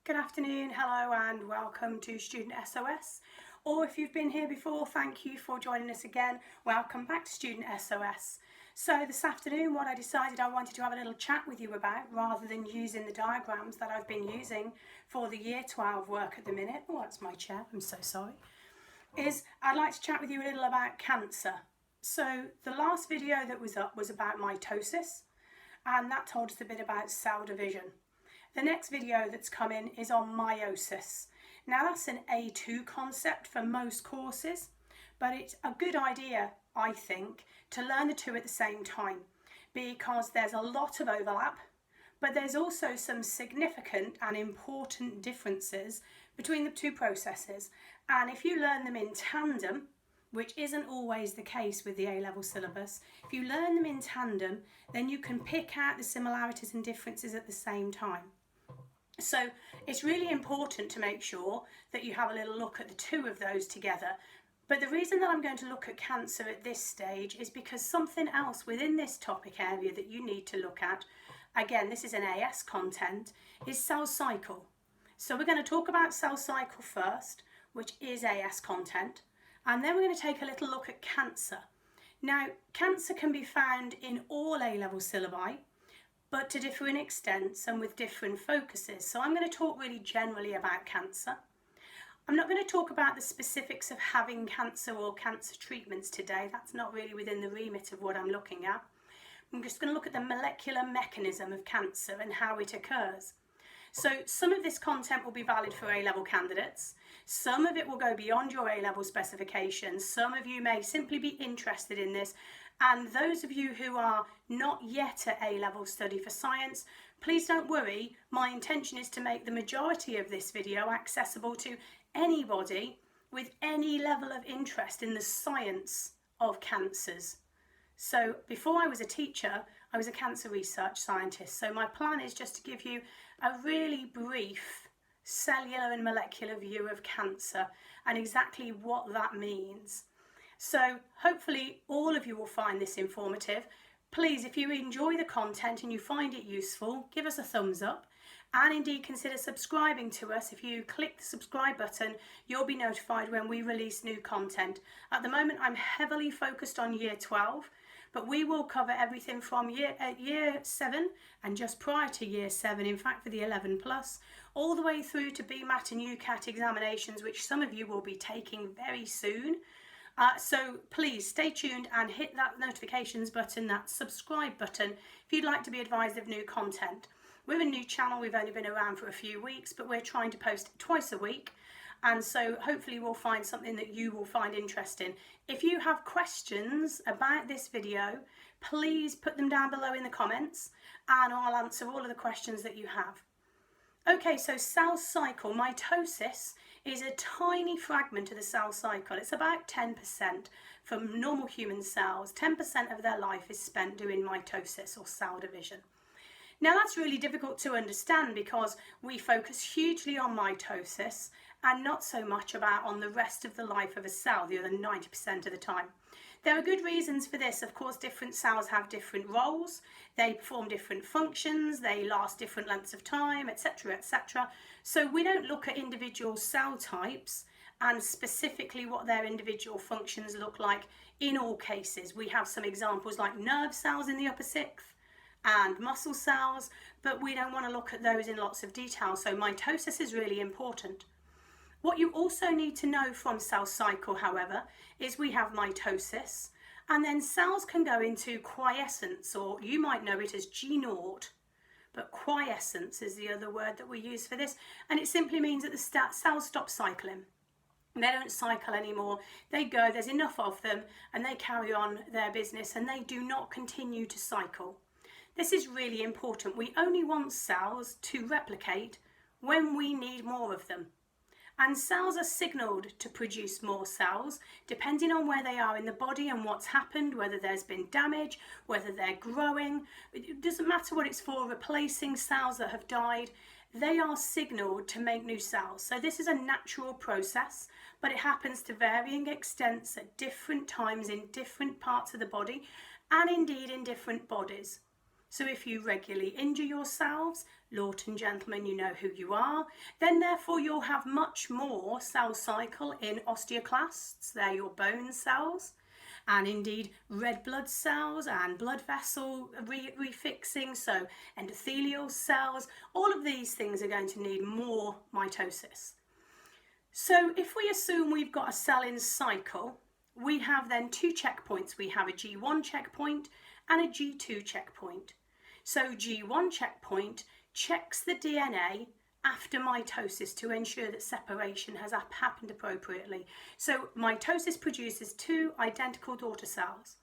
Good afternoon, hello and welcome to StudentSOS. Or if you've been here before, thank you for joining us again. Welcome back to StudentSOS. So this afternoon what I decided I wanted to have a little chat with you about, rather than using the diagrams that I've been using for the Year 12 work at the minute, oh that's my chair, I'm so sorry, is I'd like to chat with you a little about cancer. So the last video that was up was about mitosis, and that told us a bit about cell division. The next video that's coming is on meiosis. Now that's an A2 concept for most courses, but it's a good idea, I think, to learn the two at the same time, because there's a lot of overlap, but there's also some significant and important differences between the two processes. And if you learn them in tandem, which isn't always the case with the A-level syllabus, if you learn them in tandem, then you can pick out the similarities and differences at the same time. So it's really important to make sure that you have a little look at the two of those together. But the reason that I'm going to look at cancer at this stage is because something else within this topic area that you need to look at, again this is an AS content, is cell cycle. So we're going to talk about cell cycle first, which is AS content, and then we're going to take a little look at cancer. Now cancer can be found in all A-level syllabi, but to differing extents and with different focuses. So I'm going to talk really generally about cancer. I'm not going to talk about the specifics of having cancer or cancer treatments today. That's not really within the remit of what I'm looking at. I'm just going to look at the molecular mechanism of cancer and how it occurs. So some of this content will be valid for A-level candidates. Some of it will go beyond your A-level specifications. Some of you may simply be interested in this. And those of you who are not yet at A-level study for science, please don't worry. My intention is to make the majority of this video accessible to anybody with any level of interest in the science of cancers. So before I was a teacher, I was a cancer research scientist. So my plan is just to give you a really brief cellular and molecular view of cancer and exactly what that means. So hopefully all of you will find this informative. Please, if you enjoy the content and you find it useful, give us a thumbs up, and indeed consider subscribing to us. If you click the subscribe button, you'll be notified when we release new content. At the moment I'm heavily focused on Year 12, but we will cover everything from year 7 and just prior to Year 7, in fact for the 11 plus, all the way through to BMAT and UCAT examinations, which some of you will be taking very soon. So please stay tuned and hit that notifications button, that subscribe button, if you'd like to be advised of new content. We're a new channel, we've only been around for a few weeks, but we're trying to post twice a week. And so hopefully we'll find something that you will find interesting. If you have questions about this video, please put them down below in the comments and I'll answer all of the questions that you have. Okay, so cell cycle, mitosis is a tiny fragment of the cell cycle. It's about 10% from normal human cells. 10% of their life is spent doing mitosis or cell division. Now that's really difficult to understand because we focus hugely on mitosis and not so much about on the rest of the life of a cell, the other 90% of the time. There are good reasons for this. Of course, different cells have different roles, they perform different functions, they last different lengths of time, etc., etc. So we don't look at individual cell types and specifically what their individual functions look like in all cases. We have some examples like nerve cells in the upper sixth and muscle cells, but we don't want to look at those in lots of detail. So mitosis is really important. What you also need to know from cell cycle, however, is we have mitosis, and then cells can go into quiescence, or you might know it as G0, but quiescence is the other word that we use for this, and it simply means that the cells stop cycling. They don't cycle anymore, they go, there's enough of them, and they carry on their business, and they do not continue to cycle. This is really important. We only want cells to replicate when we need more of them. And cells are signalled to produce more cells depending on where they are in the body and what's happened, whether there's been damage, whether they're growing. It doesn't matter what it's for, replacing cells that have died. They are signalled to make new cells. So this is a natural process, but it happens to varying extents at different times in different parts of the body and indeed in different bodies. So if you regularly injure yourselves, lord and gentlemen, you know who you are, then therefore you'll have much more cell cycle in osteoclasts, they're your bone cells, and indeed red blood cells and blood vessel refixing, so endothelial cells, all of these things are going to need more mitosis. So if we assume we've got a cell in cycle, we have then two checkpoints. We have a G1 checkpoint and a G2 checkpoint. So G1 checkpoint checks the DNA after mitosis to ensure that separation has happened appropriately. So mitosis produces two identical daughter cells,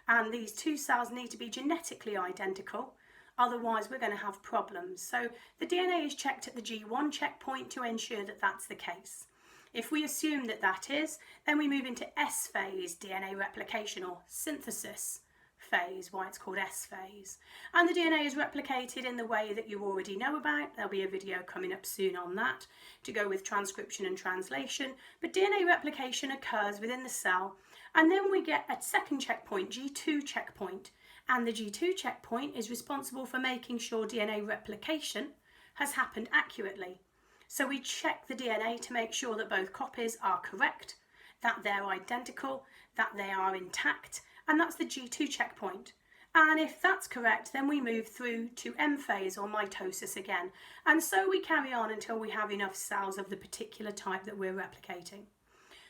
and these two cells need to be genetically identical, otherwise we're going to have problems. So the DNA is checked at the G1 checkpoint to ensure that that's the case. If we assume that that is, then we move into S phase DNA replication, or synthesis phase, why it's called S phase. And the DNA is replicated in the way that you already know about. There'll be a video coming up soon on that to go with transcription and translation. But DNA replication occurs within the cell, and then we get a second checkpoint, G2 checkpoint. And the G2 checkpoint is responsible for making sure DNA replication has happened accurately. So we check the DNA to make sure that both copies are correct, that they're identical, that they are intact, and that's the G2 checkpoint. And if that's correct, then we move through to M phase, or mitosis again. And so we carry on until we have enough cells of the particular type that we're replicating.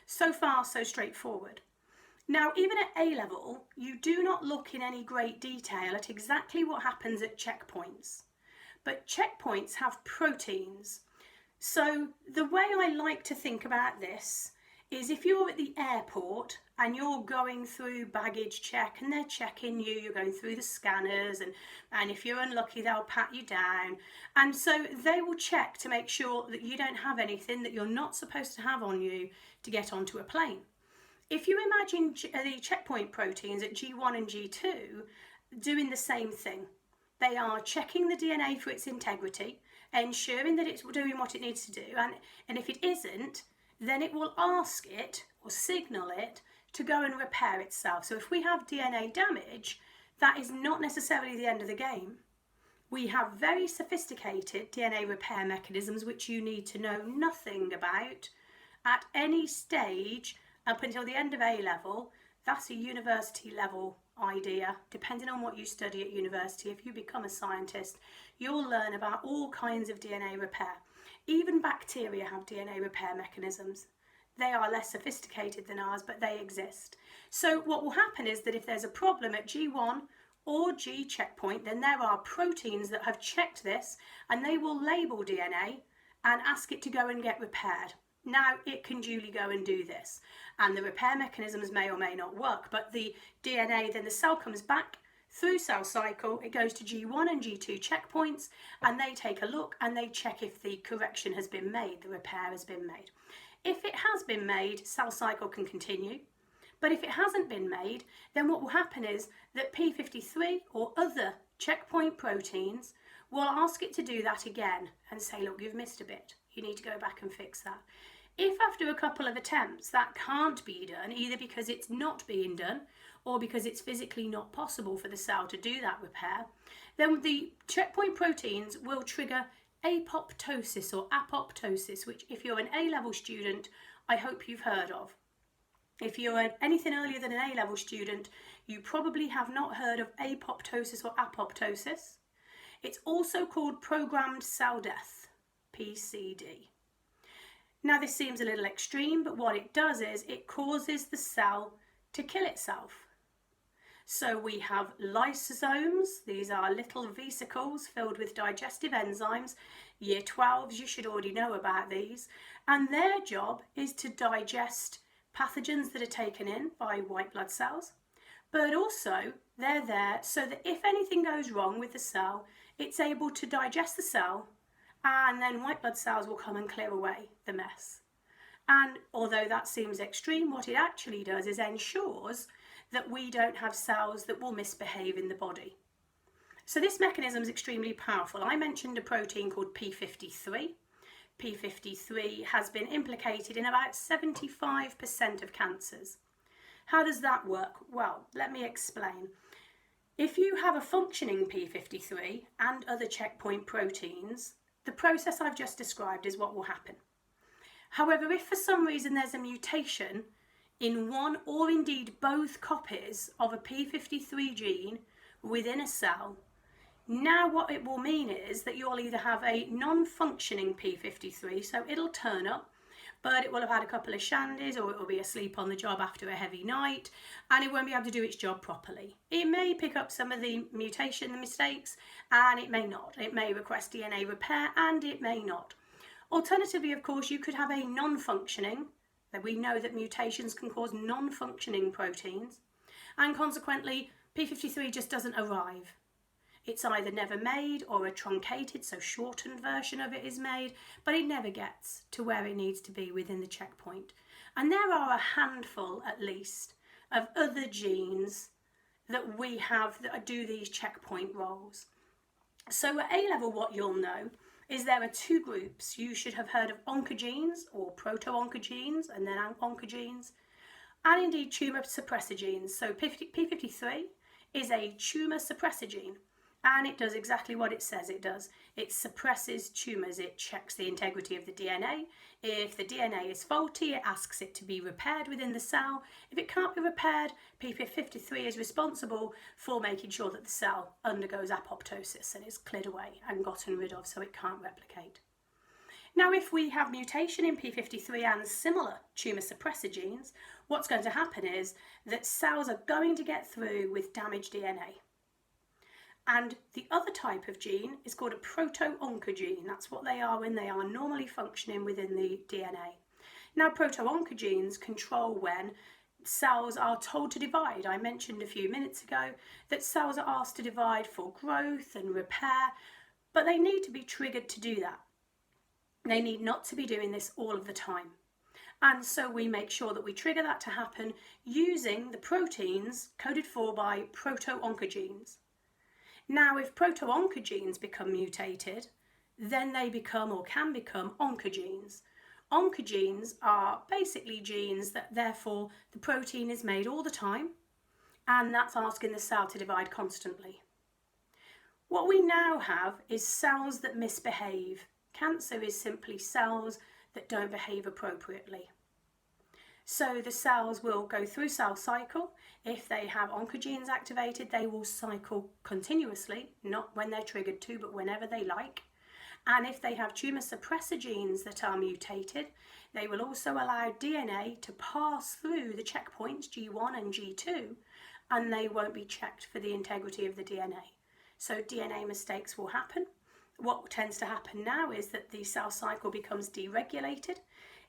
So far, so straightforward. Now, even at A level, you do not look in any great detail at exactly what happens at checkpoints. But checkpoints have proteins. So the way I like to think about this is if you're at the airport and you're going through baggage check and they're checking you, you're going through the scanners, and if you're unlucky they'll pat you down, and so they will check to make sure that you don't have anything that you're not supposed to have on you to get onto a plane. If you imagine the checkpoint proteins at G1 and G2 doing the same thing, they are checking the DNA for its integrity, ensuring that it's doing what it needs to do, and if it isn't, then it will ask it or signal it to go and repair itself. So if we have DNA damage, that is not necessarily the end of the game. We have very sophisticated DNA repair mechanisms which you need to know nothing about at any stage up until the end of A level. That's a university level idea. Depending on what you study at university, if you become a scientist, you'll learn about all kinds of DNA repair. Even bacteria have DNA repair mechanisms. They are less sophisticated than ours, but they exist. So what will happen is that if there's a problem at G1 or G checkpoint, then there are proteins that have checked this, and they will label DNA and ask it to go and get repaired. Now it can duly go and do this, and the repair mechanisms may or may not work, but the DNA, then the cell comes back through cell cycle, it goes to G1 and G2 checkpoints, and they take a look and they check if the correction has been made, the repair has been made. If it has been made, cell cycle can continue. But if it hasn't been made, then what will happen is that P53 or other checkpoint proteins will ask it to do that again and say, look, you've missed a bit. You need to go back and fix that. If after a couple of attempts that can't be done, either because it's not being done or because it's physically not possible for the cell to do that repair, then the checkpoint proteins will trigger apoptosis or apoptosis, which if you're an A-level student, I hope you've heard of. If you're anything earlier than an A-level student, you probably have not heard of apoptosis or apoptosis. It's also called programmed cell death, PCD. Now this seems a little extreme, but what it does is it causes the cell to kill itself. So we have lysosomes. These are little vesicles filled with digestive enzymes. Year 12s, you should already know about these. And their job is to digest pathogens that are taken in by white blood cells. But also, they're there so that if anything goes wrong with the cell, it's able to digest the cell, and then white blood cells will come and clear away the mess. And although that seems extreme, what it actually does is ensures that we don't have cells that will misbehave in the body. So this mechanism is extremely powerful. I mentioned a protein called P53. P53 has been implicated in about 75% of cancers. How does that work? Well, let me explain. If you have a functioning p53 and other checkpoint proteins, the process I've just described is what will happen. However, if for some reason there's a mutation in one or indeed both copies of a p53 gene within a cell, now what it will mean is that you'll either have a non-functioning p53, so it'll turn up, but it will have had a couple of shandies, or it will be asleep on the job after a heavy night, and it won't be able to do its job properly. It may pick up some of the mutation, the mistakes, and it may not. It may request DNA repair, and it may not. Alternatively, of course, you could have a non-functioning, that we know that mutations can cause non-functioning proteins, and consequently, p53 just doesn't arrive. It's either never made or a truncated, so shortened version of it is made, but it never gets to where it needs to be within the checkpoint. And there are a handful, at least, of other genes that we have that do these checkpoint roles. So at A-level, what you'll know is there are two groups. You should have heard of oncogenes or proto-oncogenes and then oncogenes, and indeed tumour suppressor genes. So p53 is a tumour suppressor gene. And it does exactly what it says it does. It suppresses tumours. It checks the integrity of the DNA. If the DNA is faulty, it asks it to be repaired within the cell. If it can't be repaired, p53 is responsible for making sure that the cell undergoes apoptosis and is cleared away and gotten rid of so it can't replicate. Now, if we have mutation in p53 and similar tumour suppressor genes, what's going to happen is that cells are going to get through with damaged DNA. And the other type of gene is called a proto-oncogene. That's what they are when they are normally functioning within the DNA. Now, proto-oncogenes control when cells are told to divide. I mentioned a few minutes ago that cells are asked to divide for growth and repair, but they need to be triggered to do that. They need not to be doing this all of the time. And so we make sure that we trigger that to happen using the proteins coded for by proto-oncogenes. Now, if proto-oncogenes become mutated, then they become or can become oncogenes. Oncogenes are basically genes that therefore the protein is made all the time, and that's asking the cell to divide constantly. What we now have is cells that misbehave. Cancer is simply cells that don't behave appropriately. So the cells will go through cell cycle. If they have oncogenes activated, they will cycle continuously, not when they're triggered to, but whenever they like. And if they have tumour suppressor genes that are mutated, they will also allow DNA to pass through the checkpoints G1 and G2, and they won't be checked for the integrity of the DNA. So DNA mistakes will happen. What tends to happen now is that the cell cycle becomes deregulated.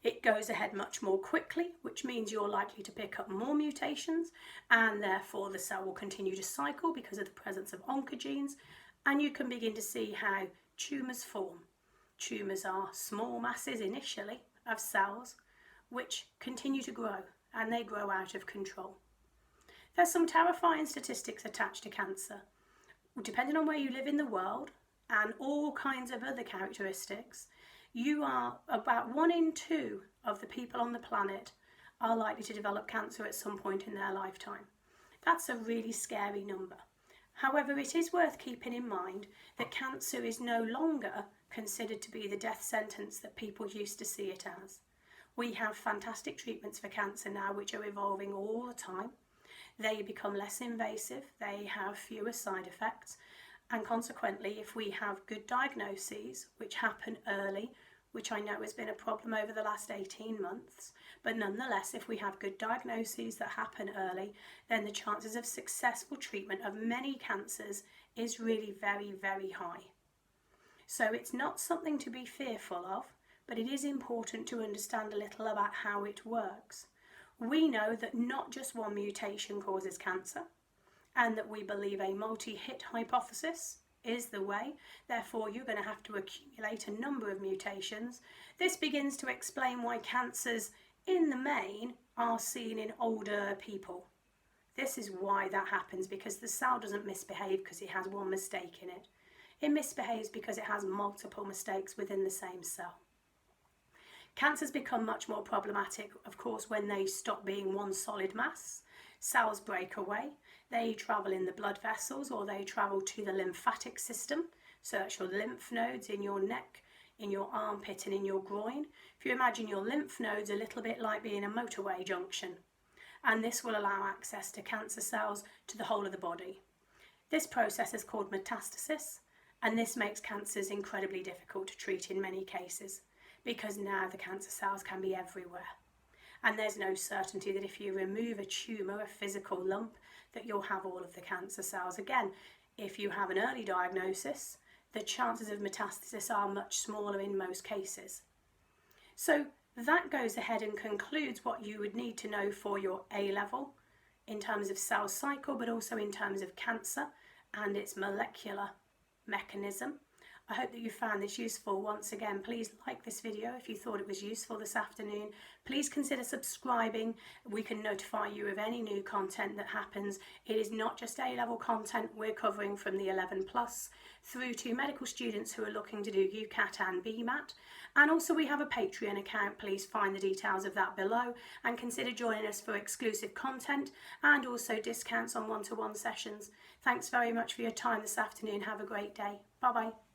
It goes ahead much more quickly, which means you're likely to pick up more mutations, and therefore the cell will continue to cycle because of the presence of oncogenes, and you can begin to see how tumours form. Tumours are small masses initially of cells which continue to grow, and they grow out of control. There's some terrifying statistics attached to cancer. Depending on where you live in the world and all kinds of other characteristics, you are about 1 in 2 of the people on the planet are likely to develop cancer at some point in their lifetime. That's a really scary number. However, it is worth keeping in mind that cancer is no longer considered to be the death sentence that people used to see it as. We have fantastic treatments for cancer now which are evolving all the time. They become less invasive, they have fewer side effects, and consequently, if we have good diagnoses which happen early, which I know has been a problem over the last 18 months, but nonetheless, if we have good diagnoses that happen early, then the chances of successful treatment of many cancers is really very, very high. So it's not something to be fearful of, but it is important to understand a little about how it works. We know that not just one mutation causes cancer, and that we believe a multi-hit hypothesis is the way. Therefore, you're going to have to accumulate a number of mutations. This begins to explain why cancers, in the main, are seen in older people. This is why that happens, because the cell doesn't misbehave because it has one mistake in it. It misbehaves because it has multiple mistakes within the same cell. Cancers become much more problematic, of course, when they stop being one solid mass. cells break away. They travel in the blood vessels or they travel to the lymphatic system. So that's your lymph nodes in your neck, in your armpit and in your groin. If you imagine your lymph nodes a little bit like being a motorway junction. And this will allow access to cancer cells to the whole of the body. This process is called metastasis, and this makes cancers incredibly difficult to treat in many cases because now the cancer cells can be everywhere. And there's no certainty that if you remove a tumour, a physical lump, that you'll have all of the cancer cells. Again, if you have an early diagnosis, the chances of metastasis are much smaller in most cases. So that goes ahead and concludes what you would need to know for your A level in terms of cell cycle, but also in terms of cancer and its molecular mechanism. I hope that you found this useful. Once again, please like this video if you thought it was useful this afternoon. Please consider subscribing. We can notify you of any new content that happens. It is not just A-level content. We're covering from the 11 plus through to medical students who are looking to do UCAT and BMAT. And also we have a Patreon account. Please find the details of that below and consider joining us for exclusive content and also discounts on one-to-one sessions. Thanks very much for your time this afternoon. Have a great day. Bye-bye.